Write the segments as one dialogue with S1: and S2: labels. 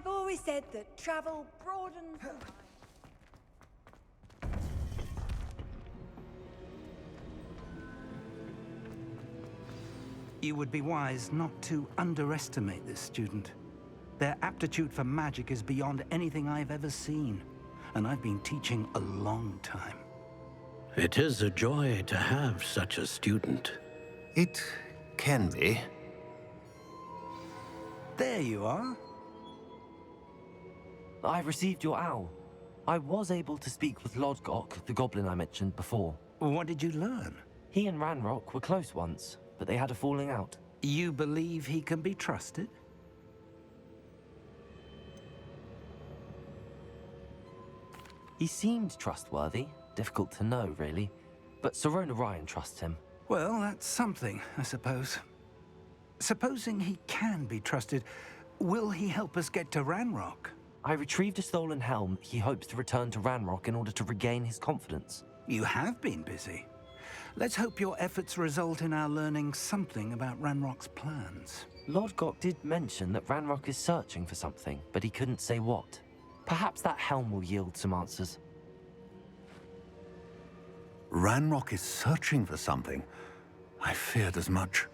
S1: I've always said that travel broadens the mind.
S2: You would be wise not to underestimate this student. Their aptitude for magic is beyond anything I've ever seen, and I've been teaching a long time.
S3: It is a joy to have such a student.
S4: It can be.
S2: There you are.
S5: I received your owl. I was able to speak with Lodgok, the goblin I mentioned before.
S2: What did you learn?
S5: He and Ranrock were close once, but they had a falling out.
S2: You believe he can be trusted?
S5: He seemed trustworthy. Difficult to know, really. But Sirona Ryan trusts him.
S2: Well, that's something, I suppose. Supposing he can be trusted, will he help us get to Ranrock?
S5: I retrieved a stolen helm he hopes to return to Ranrock in order to regain his confidence.
S2: You have been busy. Let's hope your efforts result in our learning something about Ranrock's plans.
S5: Lodgok did mention that Ranrock is searching for something, but he couldn't say what. Perhaps that helm will yield some answers.
S4: Ranrock is searching for something. I feared as much.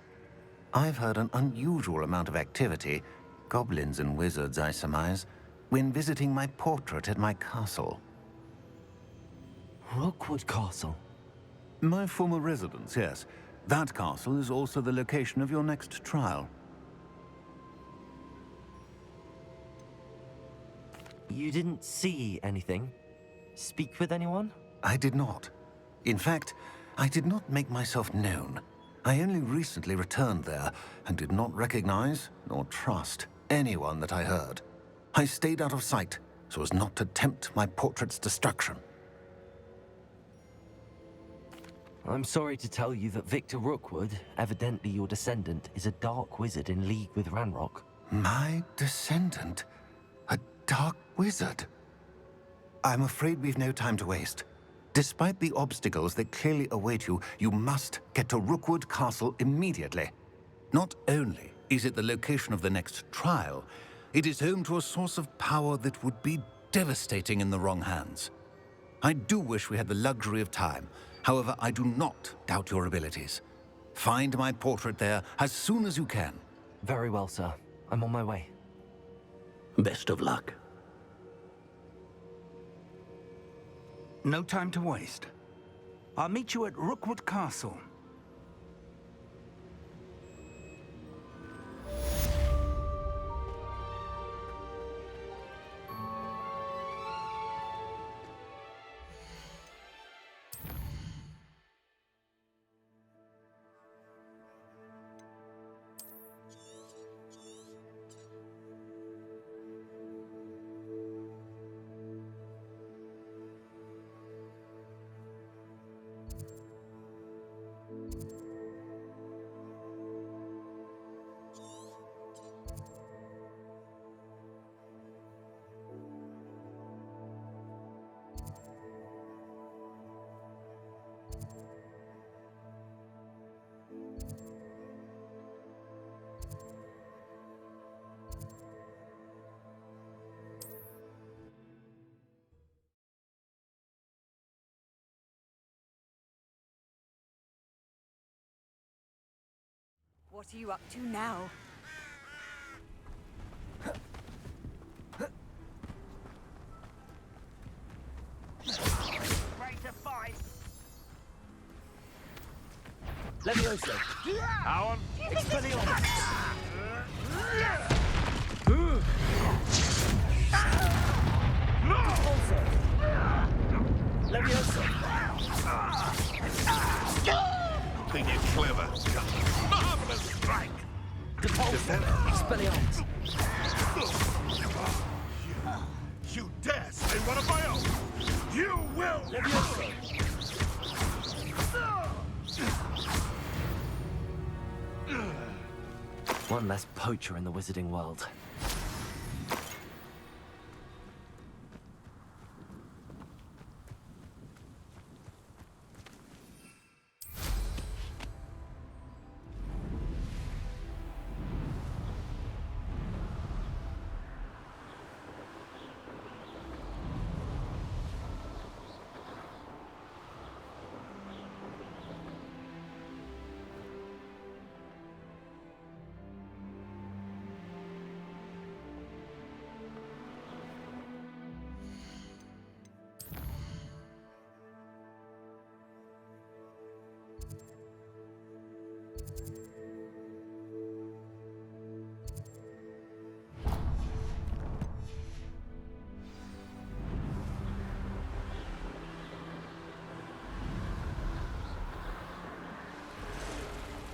S4: I've heard an unusual amount of activity, goblins and wizards, I surmise, when visiting my portrait at my castle.
S5: Rookwood Castle?
S4: My former residence, yes. That castle is also the location of your next trial.
S5: You didn't see anything? Speak with anyone?
S4: I did not. In fact, I did not make myself known. I only recently returned there and did not recognize nor trust anyone that I heard. I stayed out of sight so as not to tempt my portrait's destruction.
S5: I'm sorry to tell you that Victor Rookwood, evidently your descendant, is a dark wizard in league with Ranrock.
S4: My descendant? A dark wizard? I'm afraid we've no time to waste. Despite the obstacles that clearly await you, you must get to Rookwood Castle immediately. Not only is it the location of the next trial, it is home to a source of power that would be devastating in the wrong hands. I do wish we had the luxury of time. However, I do not doubt your abilities. Find my portrait there as soon as you can.
S5: Very well, sir. I'm on my way.
S3: Best of luck.
S2: No time to waste. I'll meet you at Rookwood Castle.
S1: What are you up to now?
S6: Ready to fight?
S5: Levioso!
S6: Alan?
S5: Expelliarmus! Also! Levioso!
S6: Think you're clever. Marvelous strike!
S5: Expelliarmus!
S6: You dare say one of my own! You will!
S5: One less poacher in the wizarding world.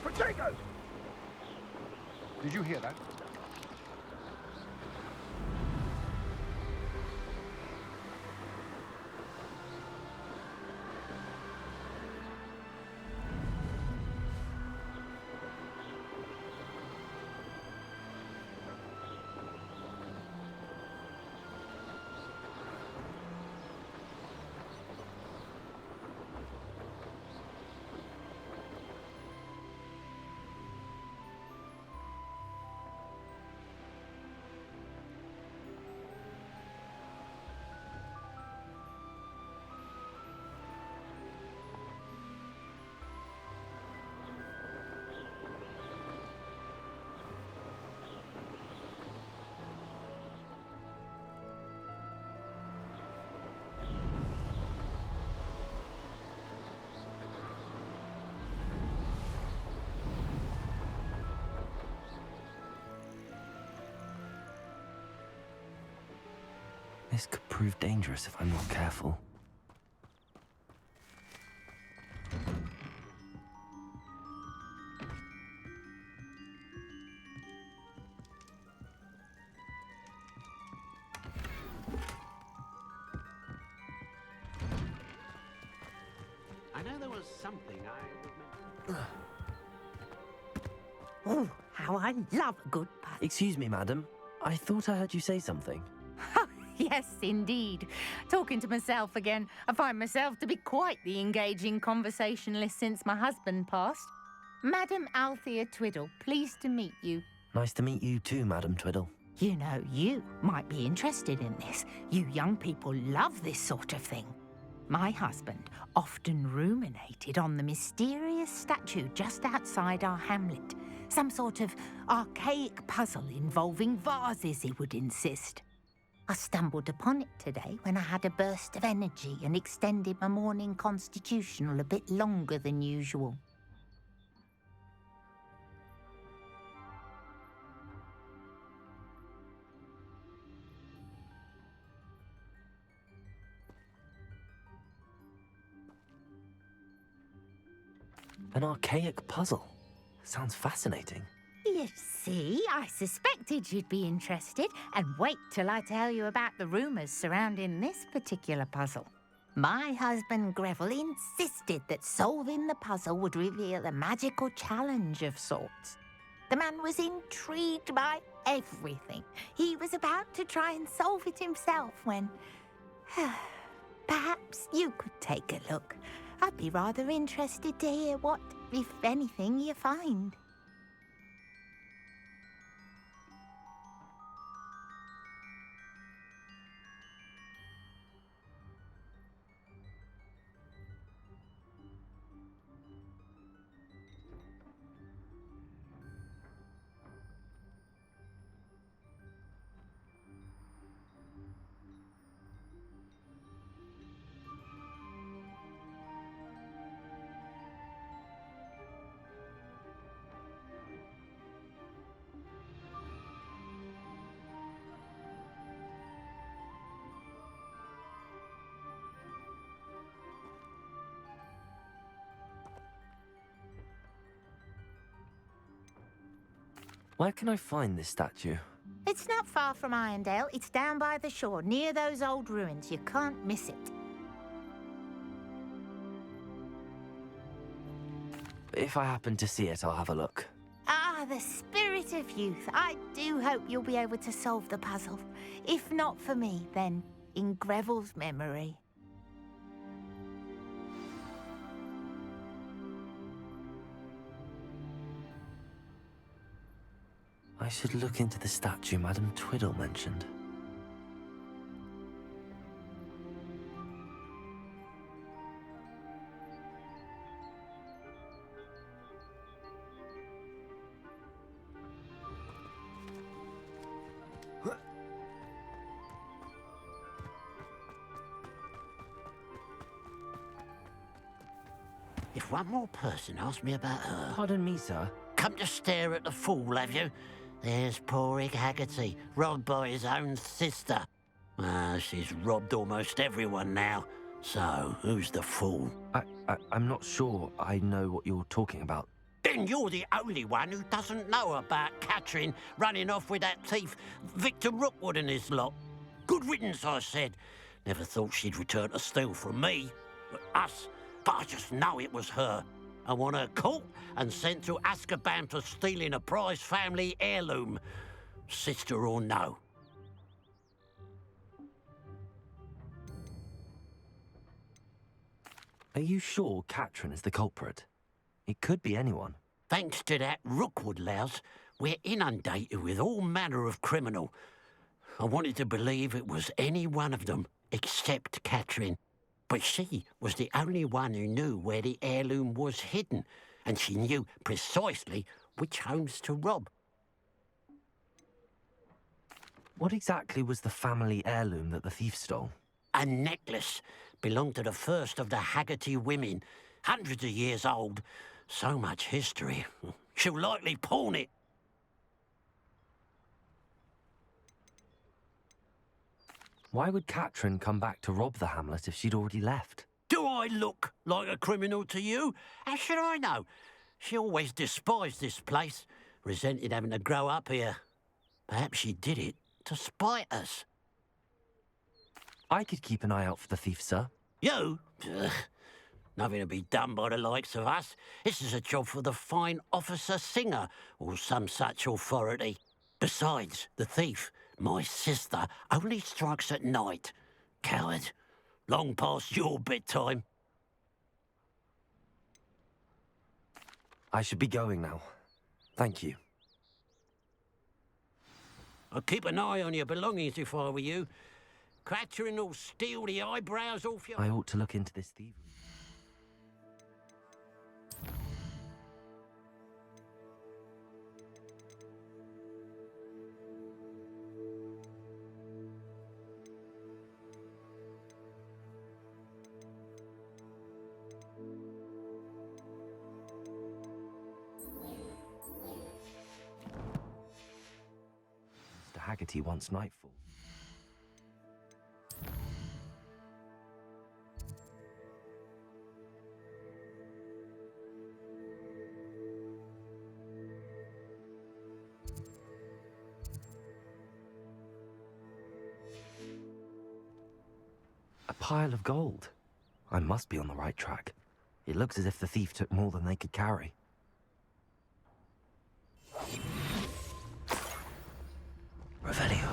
S6: Potatoes!
S7: Did you hear that?
S5: This could prove dangerous if I'm not careful.
S8: I know there was something I would mention.
S9: Oh, how I love a good puzzle.
S5: Excuse me, madam. I thought I heard you say something.
S9: Yes, indeed. Talking to myself again. I find myself to be quite the engaging conversationalist since my husband passed. Madam Althea Twiddle, pleased to meet you.
S5: Nice to meet you too, Madam Twiddle.
S9: You know, you might be interested in this. You young people love this sort of thing. My husband often ruminated on the mysterious statue just outside our hamlet. Some sort of archaic puzzle involving vases, he would insist. I stumbled upon it today when I had a burst of energy and extended my morning constitutional a bit longer than usual.
S5: An archaic puzzle. Sounds fascinating.
S9: You see, I suspected you'd be interested, and wait till I tell you about the rumours surrounding this particular puzzle. My husband Greville insisted that solving the puzzle would reveal a magical challenge of sorts. The man was intrigued by everything. He was about to try and solve it himself when... Perhaps you could take a look. I'd be rather interested to hear what, if anything, you find.
S5: Where can I find this statue?
S9: It's not far from Irondale. It's down by the shore, near those old ruins. You can't miss it.
S5: If I happen to see it, I'll have a look.
S9: Ah, the spirit of youth. I do hope you'll be able to solve the puzzle. If not for me, then in Greville's memory.
S5: I should look into the statue Madame Twiddle mentioned.
S8: If one more person asks me about her...
S5: Pardon me, sir.
S8: Come to stare at the fool, have you? There's poor Ig Haggerty, robbed by his own sister. She's robbed almost everyone now. So, who's the fool?
S5: I'm not sure I know what you're talking about.
S8: Then you're the only one who doesn't know about Catherine running off with that thief, Victor Rookwood and his lot. Good riddance, I said. Never thought she'd return to steal from me. Us. But I just know it was her. I want her caught and sent to Azkaban for stealing a prized family heirloom. Sister or no.
S5: Are you sure Catherine is the culprit? It could be anyone.
S8: Thanks to that Rookwood louse, we're inundated with all manner of criminal. I wanted to believe it was any one of them, except Catherine. But she was the only one who knew where the heirloom was hidden, and she knew precisely which homes to rob.
S5: What exactly was the family heirloom that the thief stole?
S8: A necklace belonged to the first of the Haggerty women, hundreds of years old. So much history. She'll likely pawn it.
S5: Why would Catherine come back to rob the hamlet if she'd already left?
S8: Do I look like a criminal to you? How should I know? She always despised this place, resented having to grow up here. Perhaps she did it to spite us.
S5: I could keep an eye out for the thief, sir.
S8: You? Ugh. Nothing to be done by the likes of us. This is a job for the fine officer Singer, or some such authority. Besides, the thief, my sister, only strikes at night. Coward. Long past your bedtime.
S5: I should be going now. Thank you.
S8: I'd keep an eye on your belongings if I were you. Catherine will steal the eyebrows off your...
S5: I ought to look into this thievery. Mr. Haggerty wants nightfall. A pile of gold. I must be on the right track. It looks as if the thief took more than they could carry. Revelio.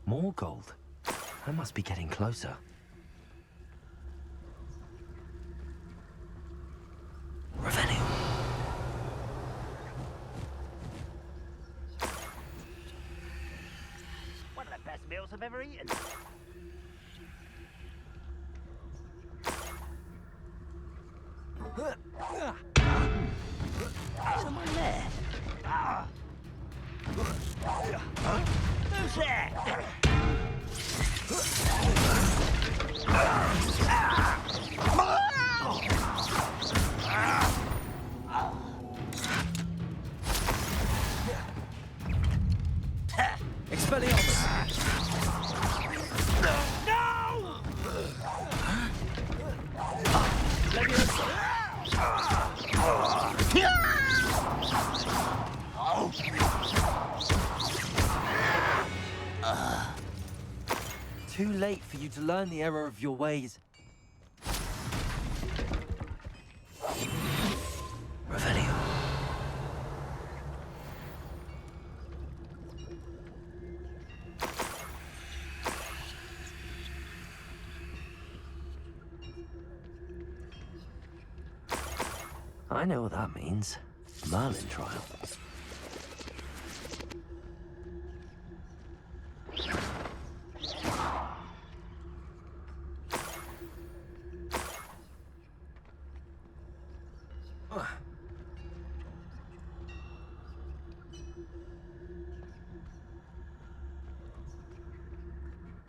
S5: More gold. I must be getting closer. Revelio.
S10: One of the best meals I've ever eaten. Someone there. Who's there?
S5: Expelliarmus! Too late for you to learn the error of your ways. Revelio. I know what that means. Merlin trial.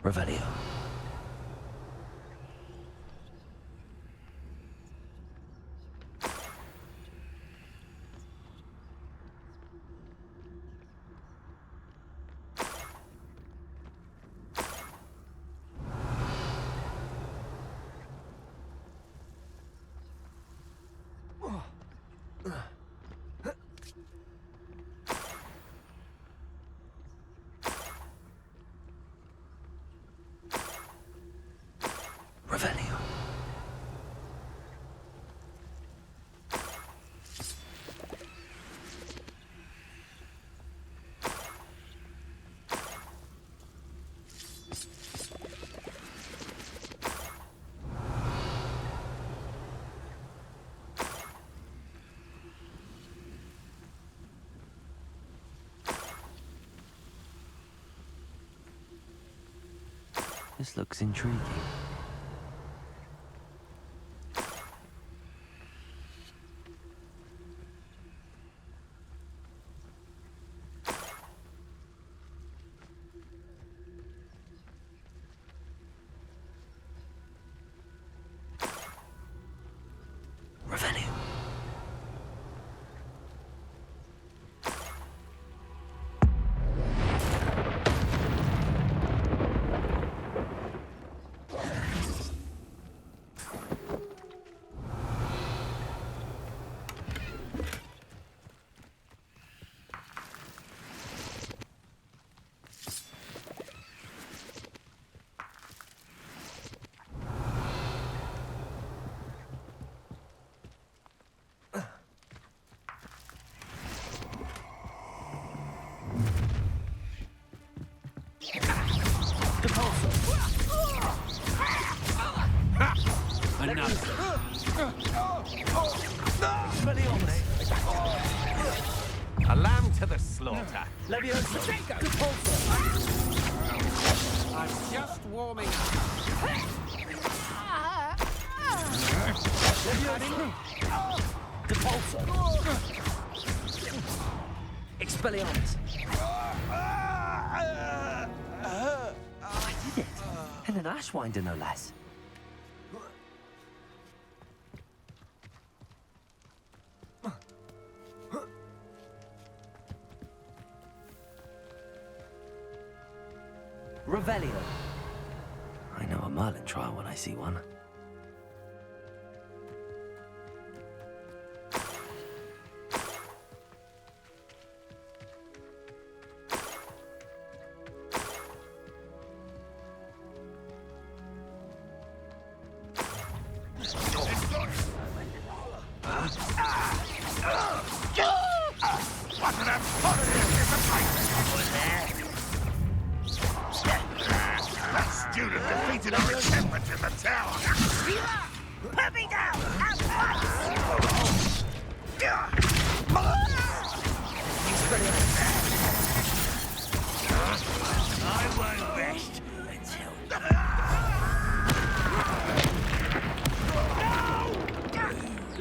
S5: Revelio. Revelio. This looks intriguing. Revelio.
S11: A lamb to the slaughter. I'm just warming up.
S5: Expelliarmus. I did it. And an Ashwinder, no less. Revelio. I know a Merlin trial when I see one.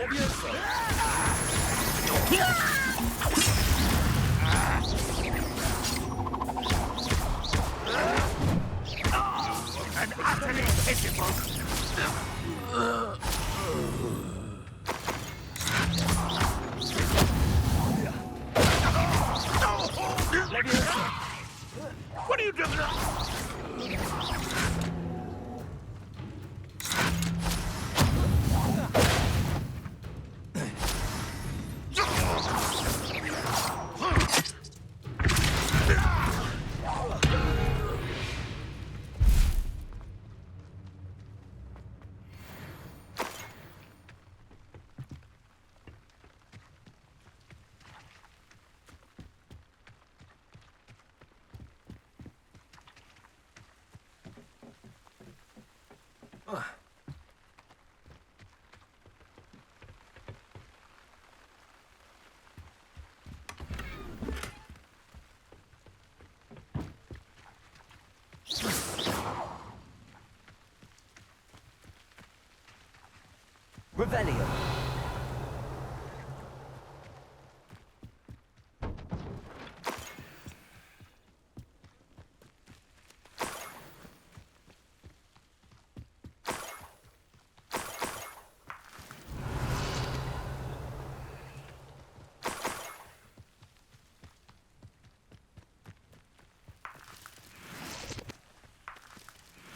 S6: And utterly pitiful. What are you doing?
S5: Revelio.